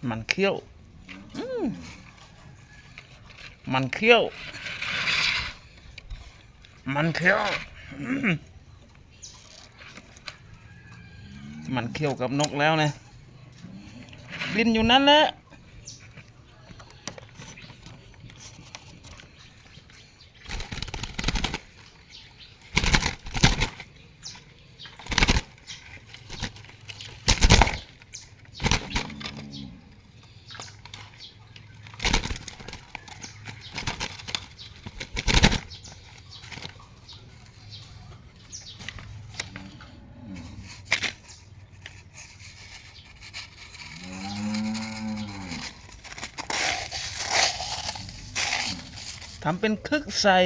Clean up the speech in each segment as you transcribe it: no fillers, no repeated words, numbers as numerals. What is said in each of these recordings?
มันเขี้ยวมันเขี้ยวมันเขี้ยวมันเขี้ยวกับนกแล้วนะบินอยู่นั่นแหละทำเป็นคึกใส่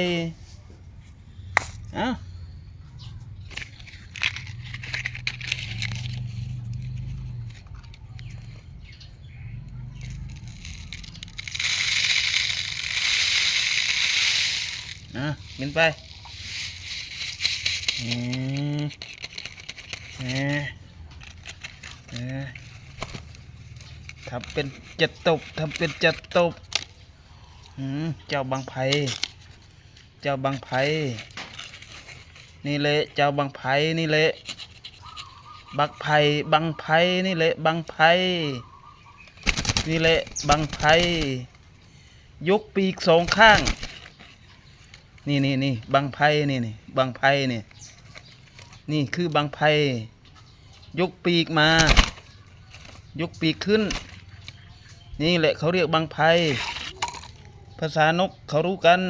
กินไปทำเป็นจะตบทำเป็นจะตบเจ้าบางไผ่เจ้าบางไผ่นี่แหละเจ้าบางไผ่นี่แหละบักไผ่บางไผ่นี่แหละบางไผ่นี่แหละบางไผ่ยกปีกสองข้างนี่บางไผ่นี่บางไผ่นี่คือบางไผ่ยกปีกมายกปีกขึ้นนี่แหละเขาเรียกบางไผ่ภาษานกเขารู้กัน